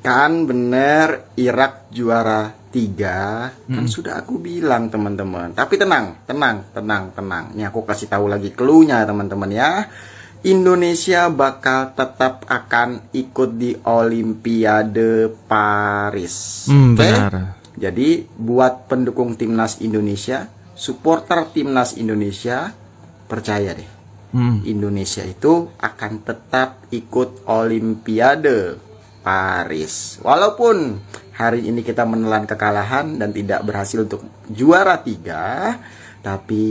Kan bener, Irak juara 3. Kan sudah aku bilang teman-teman. Tapi tenang. Ini aku kasih tahu lagi clue-nya teman-teman ya. Indonesia bakal tetap akan ikut di Olimpiade Paris. Benar. Jadi buat pendukung timnas Indonesia, supporter timnas Indonesia, percaya deh. Indonesia itu akan tetap ikut Olimpiade Paris. Walaupun hari ini kita menelan kekalahan dan tidak berhasil untuk juara 3, tapi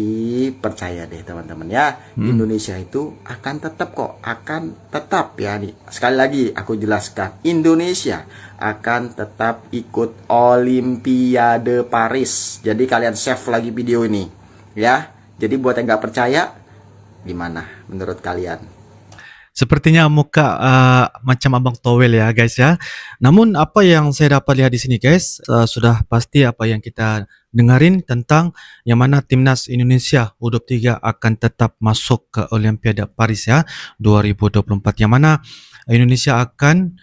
percaya deh teman-teman ya, Indonesia itu akan tetap ya nih. Sekali lagi aku jelaskan, Indonesia akan tetap ikut Olimpiade Paris. Jadi kalian save lagi video ini ya. Jadi buat yang nggak percaya, gimana menurut kalian? Sepertinya muka macam Abang Towel ya guys ya. Namun apa yang saya dapat lihat di sini guys, sudah pasti apa yang kita dengarin tentang yang mana timnas Indonesia U23 akan tetap masuk ke Olimpiade Paris ya 2024, yang mana Indonesia akan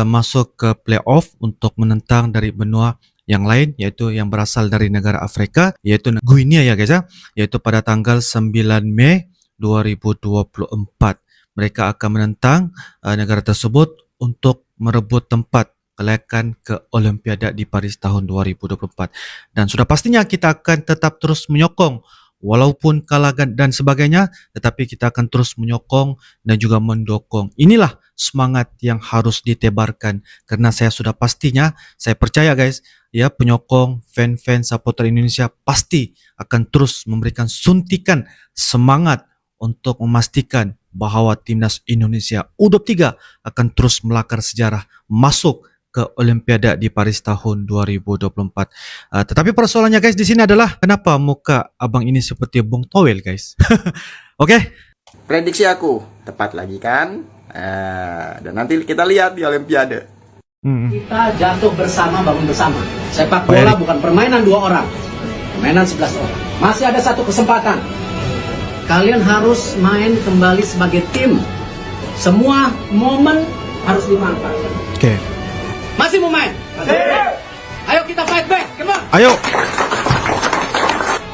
masuk ke playoff untuk menentang dari benua yang lain, yaitu yang berasal dari negara Afrika, yaitu Guinea ya guys ya, yaitu pada tanggal 9 Mei 2024. Mereka akan menentang negara tersebut untuk merebut tempat kelayakan ke Olimpiade di Paris tahun 2024. Dan sudah pastinya kita akan tetap terus menyokong, walaupun kalah dan sebagainya, tetapi kita akan terus menyokong dan juga mendukung. Inilah semangat yang harus ditebarkan, karena saya sudah pastinya, saya percaya guys, ya penyokong, fan-fan, supporter Indonesia pasti akan terus memberikan suntikan semangat untuk memastikan bahwa timnas Indonesia U23 akan terus melakar sejarah masuk ke Olimpiade di Paris tahun 2024. Tetapi persoalannya guys di sini adalah kenapa muka abang ini seperti Bung Towel guys? Oke? Prediksi aku tepat lagi kan? Dan nanti kita lihat di Olimpiade. Kita jatuh bersama, bangun bersama. Sepak bola bukan permainan 2 orang, permainan 11 orang. Masih ada satu kesempatan. Kalian harus main kembali sebagai tim. Semua momen harus dimanfaatkan. Oke. Masih mau main? Masih. Ayo kita fight back, come on. Ayo.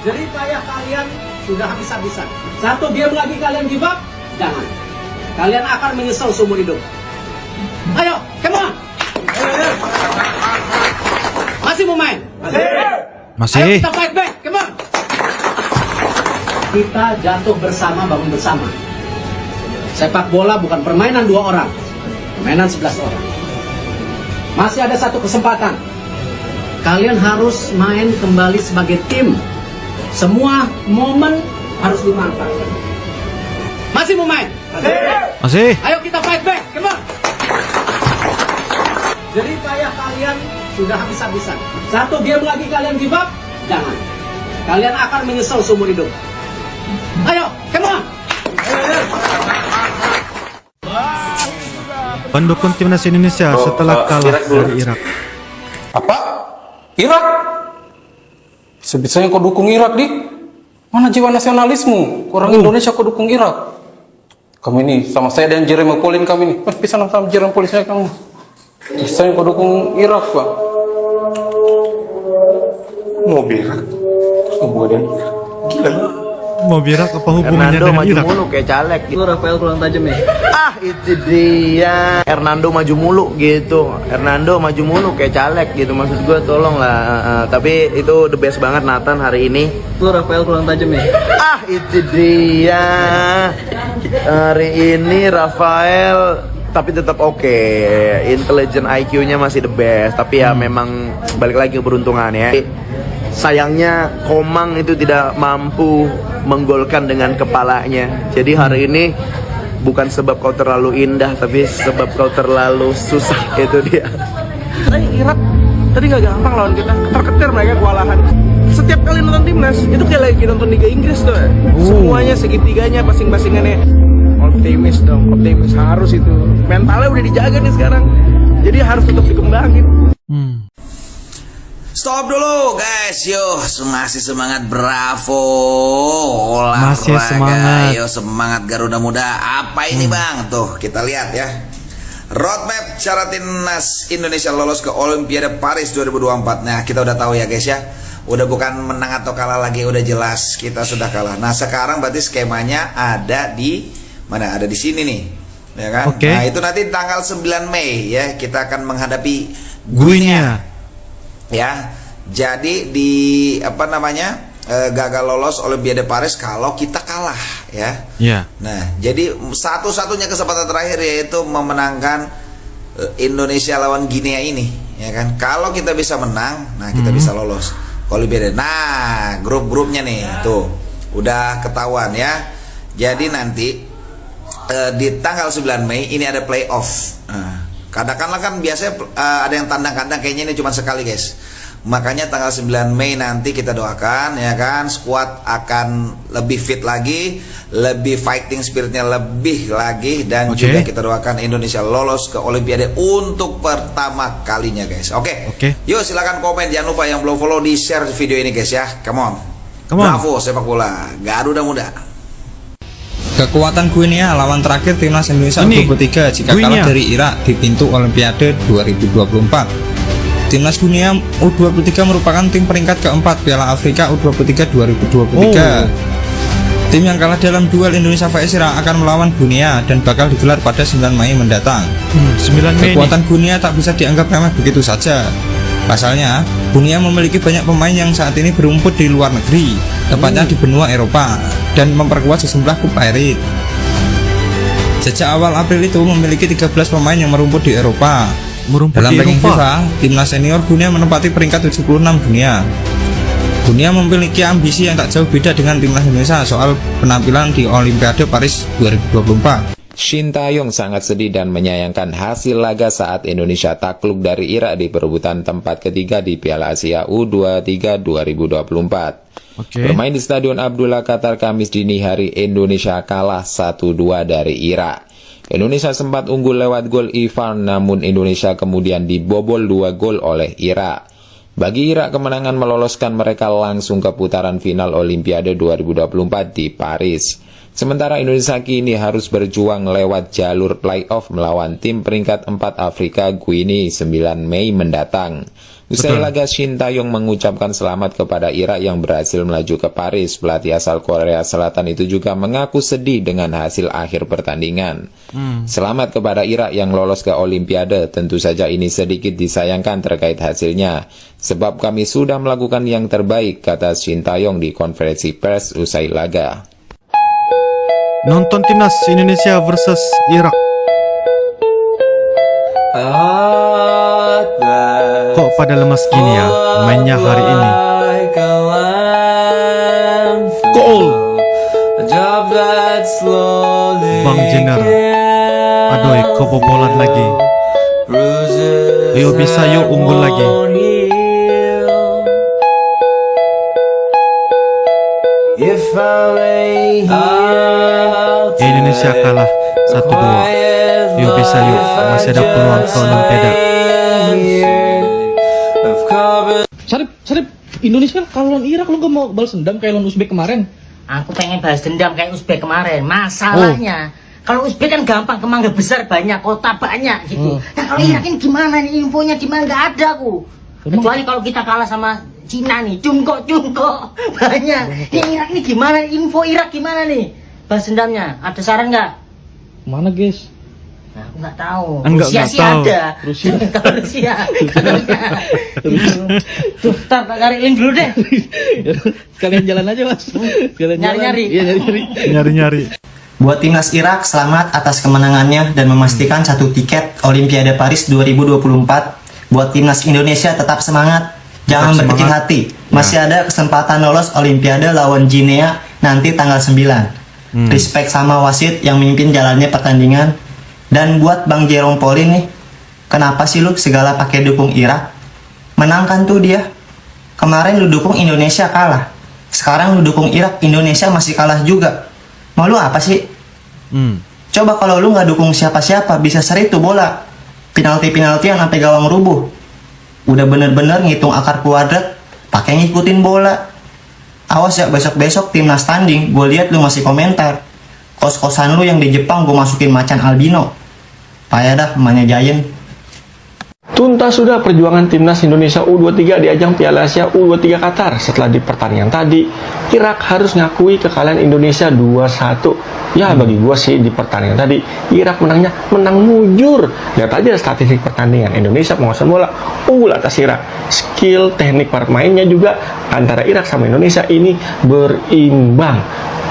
Jerih payah kalian sudah habis-habisan. 1 game lagi kalian give up? Jangan. Kalian akan menyesal seumur hidup. Ayo, come on. Masih mau main? Masih. Ayo kita fight back, come on. Kita jatuh bersama, bangun bersama. Sepak bola bukan permainan 2 orang, permainan 11 orang. Masih ada satu kesempatan. Kalian harus main kembali sebagai tim. Semua momen harus dimanfaatkan. Masih mau main? Masih. Ayo kita fight back, come on. Jerih payah kalian sudah habis-habisan. 1 game lagi kalian give up? Jangan. Kalian akan menyesal seumur hidup. Ayo, come on. Pendukung timnas Indonesia setelah kalah dari Irak. Apa? Irak? Sebisanya kau dukung Irak, Dik? Mana jiwa nasionalismu? Orang Indonesia kau dukung Irak? Kamu ini sama saya dan Jeremy Colin kami ini. Bisa sama Jeremy Colin saya kamu. Sebisanya kau dukung Irak, Pak. Mau berak? Kemudian Gila. Mau Irak apa hubungannya Hernando dengan maju Irak? mulu kayak caleg gitu. Rafael kurang tajam ya? Itu dia. Hernando maju mulu gitu. Hernando maju mulu kayak caleg gitu. Maksud gue tolong lah. Tapi itu the best banget Nathan hari ini. Rafael kurang tajam ya? Itu dia. Hari ini Rafael tapi tetap oke. Intelligent IQ-nya masih the best. Tapi ya memang balik lagi keberuntungan ya. Sayangnya Komang itu tidak mampu menggolkan dengan kepalanya. Jadi hari ini bukan sebab kau terlalu indah, tapi sebab kau terlalu susah. Itu dia. Irak tadi nggak gampang lawan kita. Ketar-ketir mereka kewalahan. Setiap kali nonton timnas itu kayak lagi nonton Liga Inggris tuh. Semuanya segitiganya, passing-passingannya. Optimis dong, optimis harus itu. Mentalnya udah dijaga nih sekarang. Jadi harus tetap dikembangin. Stop dulu guys, yo masih semangat Bravo olahraga, masih semangat. yo semangat Garuda Muda. Apa ini bang? Tuh kita lihat ya, Roadmap cara timnas Indonesia lolos ke Olimpiade Paris 2024. Nah, kita udah tahu ya guys ya. Udah bukan menang atau kalah lagi, udah jelas kita sudah kalah. Nah, sekarang berarti skemanya ada di mana? Ada di sini nih. Ya kan? Oke. Nah, itu nanti tanggal 9 Mei ya, kita akan menghadapi Guinea. Ya. Jadi di apa namanya? Gagal lolos Olimpiade Paris kalau kita kalah ya. Ya. Nah, jadi satu-satunya kesempatan terakhir yaitu memenangkan Indonesia lawan Guinea ini, ya kan? Kalau kita bisa menang, nah kita bisa lolos Olimpiade. Nah, grup-grupnya nih tuh udah ketahuan ya. Jadi nanti di tanggal 9 Mei ini ada playoff. Nah, katakanlah kan biasanya ada yang tandang kandang, kayaknya ini cuma sekali guys. Makanya tanggal 9 Mei nanti kita doakan ya kan, squad akan lebih fit lagi, lebih fighting spiritnya lebih lagi, dan juga kita doakan Indonesia lolos ke Olimpiade untuk pertama kalinya guys. Oke. Yuk silakan komen, jangan lupa yang belum follow di share video ini guys ya. Come on. Bravo sepak bola Garuda Muda. Kekuatan Guinea lawan terakhir timnas Indonesia U23 jika kalah dari Irak di pintu Olimpiade 2024. Timnas Guinea U23 merupakan tim peringkat keempat Piala Afrika U23 2023. Tim yang kalah dalam duel Indonesia vs Irak akan melawan Guinea dan bakal digelar pada 9 Mei mendatang. 9 Mei. Kekuatan Guinea tak bisa dianggap remeh begitu saja. Pasalnya, Guinea memiliki banyak pemain yang saat ini berumput di luar negeri, tepatnya di benua Eropa, dan memperkuat sejumlah klub elit. Sejak awal April itu memiliki 13 pemain yang merumput di Eropa. Dalam ranking FIFA, timnas senior Guinea menempati peringkat 76 dunia. Guinea memiliki ambisi yang tak jauh beda dengan timnas Indonesia soal penampilan di Olimpiade Paris 2024. Shin Tae-yong sangat sedih dan menyayangkan hasil laga saat Indonesia takluk dari Irak di perebutan tempat ketiga di Piala Asia U23 2024. Bermain di Stadion Abdullah Qatar Kamis dini hari, Indonesia kalah 1-2 dari Irak. Indonesia sempat unggul lewat gol Ivan, namun Indonesia kemudian dibobol 2 gol oleh Irak. Bagi Irak, kemenangan meloloskan mereka langsung ke putaran final Olimpiade 2024 di Paris. Sementara Indonesia kini harus berjuang lewat jalur playoff melawan tim peringkat 4 Afrika Guinea 9 Mei mendatang. Usai laga, Shin Tae-yong mengucapkan selamat kepada Irak yang berhasil melaju ke Paris. Pelatih asal Korea Selatan itu juga mengaku sedih dengan hasil akhir pertandingan. Selamat kepada Irak yang lolos ke Olimpiade. Tentu saja ini sedikit disayangkan terkait hasilnya, sebab kami sudah melakukan yang terbaik, kata Shin Tae-yong di konferensi pers usai laga. Nonton timnas Indonesia versus Irak. Kok pada lemas gini ya mainnya hari ini? Gol! Bang Jenner. Aduh, kebobolan lagi. Yo bisa, yuk unggul lagi. Indonesia kalah 1-2. Yuk bisa, yuk masih ada peluang ke Olimpiade. Sarip, Indonesia kalau lawan Irak lu gak mau balas dendam kayak lawan Uzbek kemarin? Aku pengen balas dendam kayak Uzbek kemarin. Masalahnya kalau Uzbek kan gampang, kemangga besar banyak, kota banyak gitu. Nah kalau Irak ini gimana nih, infonya gimana, nggak ada aku. Kecuali kalau kita kalah sama Cina nih, cungkok banyak. Ini Irak ini gimana, info Irak gimana nih balas dendamnya? Ada saran nggak? Mana guys? Nah, aku nggak tahu. Rusia sih ada. Kalau Rusia. Tuh, ntar tak cari link dulu deh. Kalian jalan aja mas. Nyari-nyari. Iya Nyari-nyari. Buat timnas Irak, selamat atas kemenangannya dan memastikan 1 tiket Olimpiade Paris 2024. Buat timnas Indonesia tetap semangat, jangan berkecil hati. Masih ada kesempatan lolos Olimpiade lawan Guinea nanti tanggal 9. Respect sama wasit yang mimpin jalannya pertandingan. Dan buat Bang Jerome Pauline nih, kenapa sih lu segala pakai dukung Irak? Menangkan tuh dia. Kemarin lu dukung Indonesia kalah. Sekarang lu dukung Irak, Indonesia masih kalah juga. Mau lu apa sih? Coba kalau lu nggak dukung siapa-siapa, bisa seri tuh bola. Penalti-penaltian sampai gawang rubuh. Udah bener-bener ngitung akar kuadrat, pakai ngikutin bola. Awas ya besok-besok timnas tanding, gue lihat lu masih komentar. Kos-kosan lu yang di Jepang gue masukin macan albino. Payah dah emaknya Giant. Tuntas sudah perjuangan timnas Indonesia U23 di ajang Piala Asia U23 Qatar. Setelah di pertandingan tadi, Irak harus ngakui kekalahan Indonesia 2-1. Ya bagi gua sih di pertandingan tadi Irak menang mujur. Lihat aja statistik pertandingan, Indonesia penguasaan bola unggul atas Irak. Skill teknik permainnya juga antara Irak sama Indonesia ini berimbang.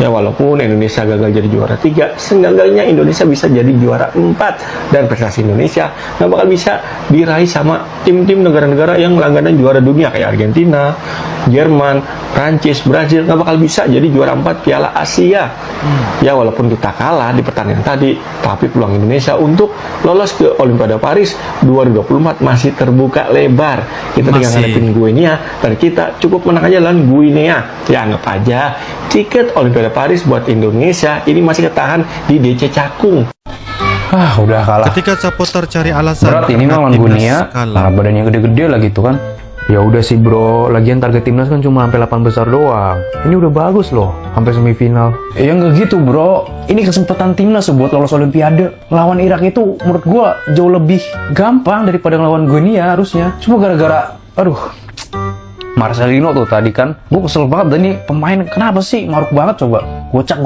Ya walaupun Indonesia gagal jadi juara 3, seenggaknya Indonesia bisa jadi juara 4. Dan prestasi Indonesia nggak bakal bisa diraih sama tim-tim negara-negara yang langganan juara dunia kayak Argentina, Jerman, Prancis, Brazil. Nggak bakal bisa jadi juara 4 Piala Asia. Ya walaupun kita kalah di pertandingan tadi, tapi peluang Indonesia untuk lolos ke Olimpiade Paris 2024 masih terbuka lebar. Kita tinggal ngadepin Guinea dan kita cukup menang aja lawan Guinea. Ya anggap aja tiket Olimpiade Paris buat Indonesia ini masih ketahan di DC Cakung. Udah kalah. Ketika supporter cari alasan Berat ini lawan Guinea, karena badannya gede-gede lah gitu kan. Ya udah sih bro, lagian target timnas kan cuma sampai 8 besar doang. Ini udah bagus loh, sampai semifinal. Ya nggak gitu bro, ini kesempatan timnas buat lolos Olimpiade. Lawan Irak itu menurut gua jauh lebih gampang daripada lawan Guinea harusnya. Cuma gara-gara, Marcelino tuh tadi kan, gue kesel banget. Dan ini pemain kenapa sih maruk banget coba, gocek.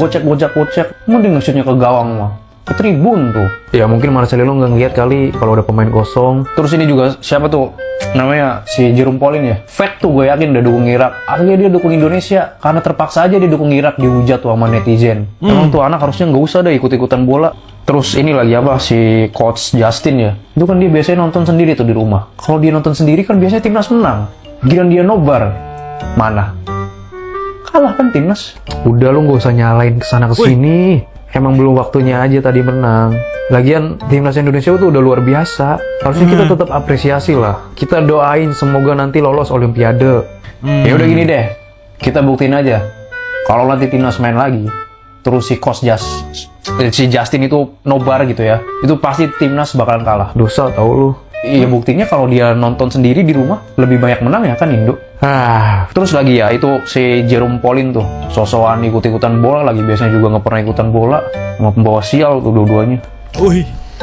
Mending nge-shootnya ke gawang mah, ke tribun tuh. Ya mungkin Marcelino nggak ngeliat kali kalau ada pemain kosong. Terus ini juga siapa tuh namanya, si Jerome Pauline ya, fake tuh gue yakin udah dukung Irak. Akhirnya dia dukung Indonesia karena terpaksa aja dia dukung Irak, dihujat tuh sama netizen. Emang tuh anak harusnya nggak usah deh ikut-ikutan bola. Terus ini lagi apa, si coach Justin ya, itu kan dia biasanya nonton sendiri tuh di rumah. Kalau dia nonton sendiri kan biasanya timnas menang. Giliran dia nobar, mana? Kalah kan timnas. Udah lu gak usah nyalain kesana kesini. Emang belum waktunya aja tadi menang. Lagian timnas Indonesia itu udah luar biasa. Harusnya kita tetap apresiasi lah. Kita doain semoga nanti lolos Olimpiade. Ya udah gini deh, kita buktiin aja. Kalau nanti timnas main lagi, terus si Justin itu nobar gitu ya, itu pasti timnas bakalan kalah. Dosa tau lu. Iya buktinya kalau dia nonton sendiri di rumah lebih banyak menang ya kan Indo. Terus lagi ya itu si Jerome Pauline tuh sosokan ikut-ikutan bola lagi, biasanya juga nggak pernah ikutan bola, sama pembawa sial tuh dua-duanya.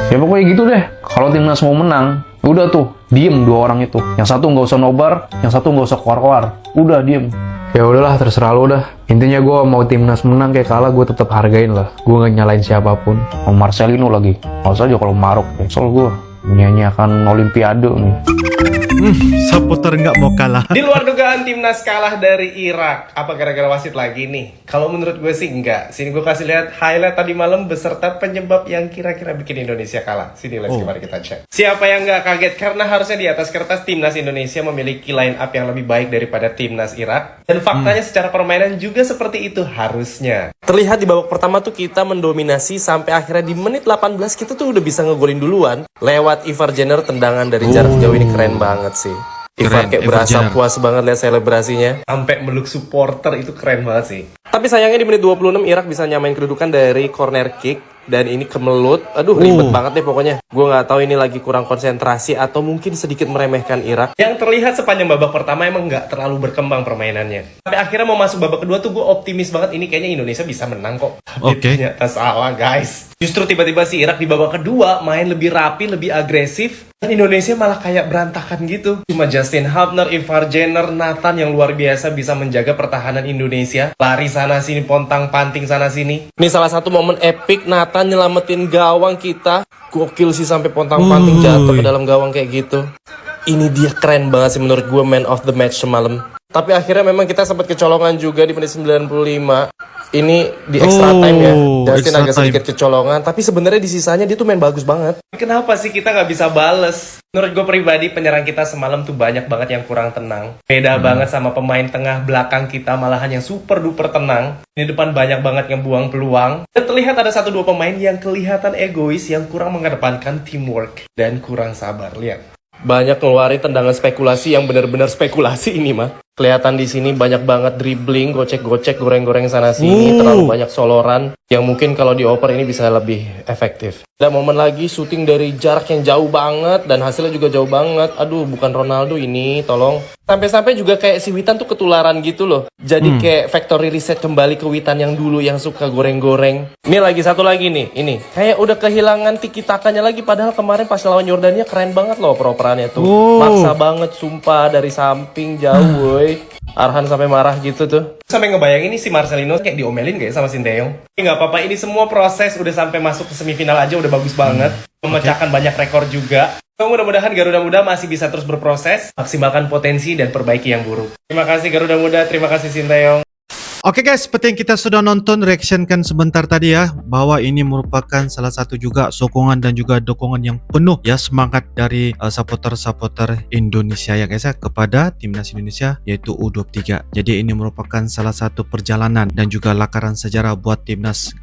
Ya pokoknya gitu deh. Kalau timnas mau menang, udah tuh diem dua orang itu. Yang satu nggak usah nobar, yang satu nggak usah keluar-keluar. Udah diem. Ya udahlah terserah lo dah. Intinya gue mau timnas menang kayak kalah gue tetap hargain lah. Gue nggak nyalain siapapun. Mau Marcelino lagi, nggak usah aja kalau Marok. Soal gue menyanyiakan Olimpiade nih. Supporter nggak mau kalah. Di luar dugaan timnas kalah dari Irak, apa gara-gara wasit lagi nih? Kalau menurut gue sih enggak. Sini gue kasih lihat highlight tadi malam beserta penyebab yang kira-kira bikin Indonesia kalah. Sini mari kita cek. Siapa yang nggak kaget? Karena harusnya di atas kertas timnas Indonesia memiliki line up yang lebih baik daripada timnas Irak. Dan faktanya secara permainan juga seperti itu harusnya. Terlihat di babak pertama tuh kita mendominasi sampai akhirnya di menit 18 kita tuh udah bisa ngegolin duluan lewat Ivar Jenner, tendangan dari jarak jauh. Ini keren banget sih. Ivar kayak berasa puas banget lihat selebrasinya, sampai meluk supporter, itu keren banget sih. Tapi sayangnya di menit 26 Irak bisa nyamain kedudukan dari corner kick dan ini kemelut. Aduh ribet banget deh pokoknya. Gue nggak tahu ini lagi kurang konsentrasi atau mungkin sedikit meremehkan Irak. Yang terlihat sepanjang babak pertama emang nggak terlalu berkembang permainannya. Tapi akhirnya mau masuk babak kedua tuh gue optimis banget, ini kayaknya Indonesia bisa menang kok. Tapi ternyata salah guys. Justru tiba-tiba si Irak di babak kedua main lebih rapi, lebih agresif. Dan Indonesia malah kayak berantakan gitu. Cuma Justin Hubner, Ivar Jenner, Nathan yang luar biasa bisa menjaga pertahanan Indonesia. Lari sana sini, pontang-panting sana sini. Ini salah satu momen epic, Nathan nyelamatin gawang kita. Gokil sih sampai pontang-panting jatuh ke dalam gawang kayak gitu. Ini dia keren banget sih menurut gue, man of the match semalam. Tapi akhirnya memang kita sempat kecolongan juga di menit 95. Ini di extra time ya, Justin agak sedikit kecolongan, tapi sebenarnya di sisanya dia tuh main bagus banget. Kenapa sih kita nggak bisa bales? Menurut gue pribadi penyerang kita semalam tuh banyak banget yang kurang tenang. Beda banget sama pemain tengah belakang kita, malahan yang super duper tenang. Di depan banyak banget ngebuang peluang. Dan terlihat ada 1-2 pemain yang kelihatan egois, yang kurang mengedepankan teamwork dan kurang sabar. Lihat. Banyak ngeluarin tendangan spekulasi yang benar-benar spekulasi ini mah. Kelihatan di sini banyak banget dribbling, gocek-gocek, goreng-goreng sana sini, terlalu banyak soloran yang mungkin kalau dioper ini bisa lebih efektif. Ada momen lagi syuting dari jarak yang jauh banget dan hasilnya juga jauh banget. Aduh, bukan Ronaldo ini, tolong. Sampai-sampai juga kayak si Witan tuh ketularan gitu loh. Jadi kayak factory reset kembali ke Witan yang dulu yang suka goreng-goreng. Ini lagi satu lagi nih, ini. Kayak udah kehilangan tiki-takanya lagi, padahal kemarin pas lawan Yordania keren banget loh operannya tuh. Maksa banget sumpah dari samping jauh, woi. Arhan sampai marah gitu tuh. Sampai ngebayangin ini si Marcelino kayak diomelin kayak sama Sinteyong. Nggak apa-apa, ini semua proses udah sampai masuk ke semifinal aja udah bagus banget. Memecahkan banyak rekor juga. Mudah-mudahan Garuda Muda masih bisa terus berproses, maksimalkan potensi dan perbaiki yang buruk. Terima kasih Garuda Muda, terima kasih Sinteyong. Oke guys, seperti yang kita sudah nonton reaction kan sebentar tadi ya, bahwa ini merupakan salah satu juga sokongan dan juga dukungan yang penuh ya, semangat dari supporter-supporter Indonesia ya guys ya kepada timnas Indonesia yaitu U23. Jadi ini merupakan salah satu perjalanan dan juga lakaran sejarah buat timnas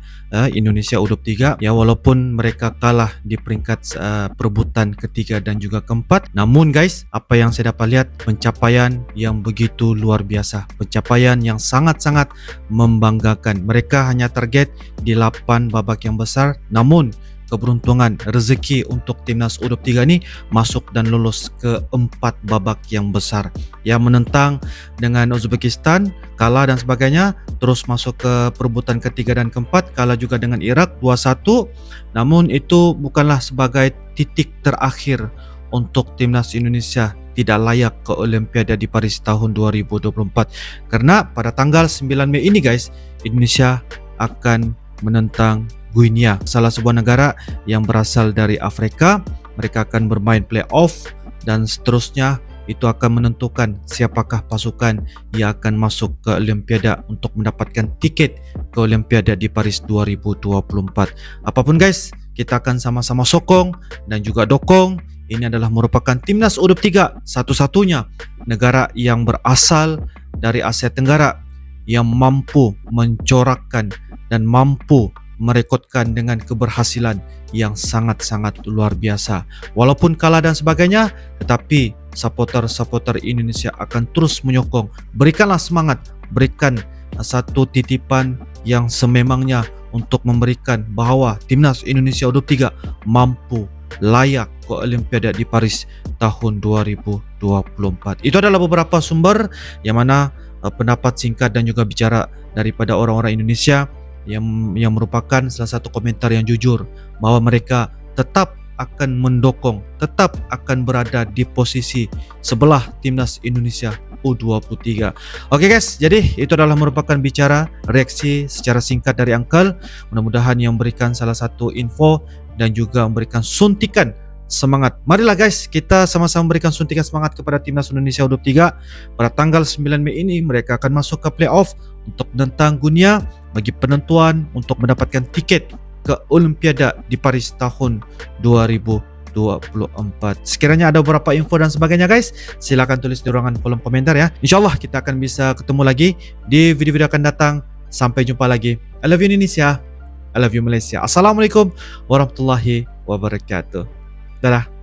Indonesia U23 ya, walaupun mereka kalah di peringkat perebutan ketiga dan juga keempat, namun guys, apa yang saya dapat lihat, pencapaian yang begitu luar biasa, pencapaian yang sangat-sangat membanggakan. Mereka hanya target di 8 babak yang besar, namun keberuntungan rezeki untuk timnas U23 ini masuk dan lolos ke 4 babak yang besar ya, menentang dengan Uzbekistan, kalah dan sebagainya, terus masuk ke perebutan ketiga dan keempat, kalah juga dengan Irak 2-1. Namun itu bukanlah sebagai titik terakhir untuk timnas Indonesia tidak layak ke Olimpiade di Paris tahun 2024, karena pada tanggal 9 Mei ini guys, Indonesia akan menentang Guinea, salah sebuah negara yang berasal dari Afrika. Mereka akan bermain playoff dan seterusnya, itu akan menentukan siapakah pasukan yang akan masuk ke Olimpiade untuk mendapatkan tiket ke Olimpiade di Paris 2024. Apapun guys, kita akan sama-sama sokong dan juga dokong. Ini adalah merupakan timnas U23 satu-satunya negara yang berasal dari Asia Tenggara yang mampu mencorakkan dan mampu merekodkan dengan keberhasilan yang sangat-sangat luar biasa. Walaupun kalah dan sebagainya, tetapi supporter-supporter Indonesia akan terus menyokong. Berikanlah semangat, berikan satu titipan yang sememangnya untuk memberikan bahwa timnas Indonesia U23 mampu layak ke Olimpiade di Paris tahun 2024. Itu adalah beberapa sumber yang mana pendapat singkat dan juga bicara daripada orang-orang Indonesia yang merupakan salah satu komentar yang jujur bahwa mereka tetap akan mendukung, tetap akan berada di posisi sebelah timnas Indonesia U23. Oke guys, jadi itu adalah merupakan bicara reaksi secara singkat dari Uncle. Mudah-mudahan yang memberikan salah satu info dan juga memberikan suntikan semangat. Marilah guys, kita sama-sama memberikan suntikan semangat kepada timnas Indonesia U23. Pada tanggal 9 Mei ini mereka akan masuk ke playoff untuk menentang Guinea bagi penentuan untuk mendapatkan tiket ke Olimpiade di Paris tahun 2024. Sekiranya ada beberapa info dan sebagainya guys, silakan tulis di ruangan kolom komentar ya. InsyaAllah kita akan bisa ketemu lagi di video-video akan datang. Sampai jumpa lagi. I love you Indonesia, I love you Malaysia. Assalamualaikum warahmatullahi wabarakatuh. Dadah.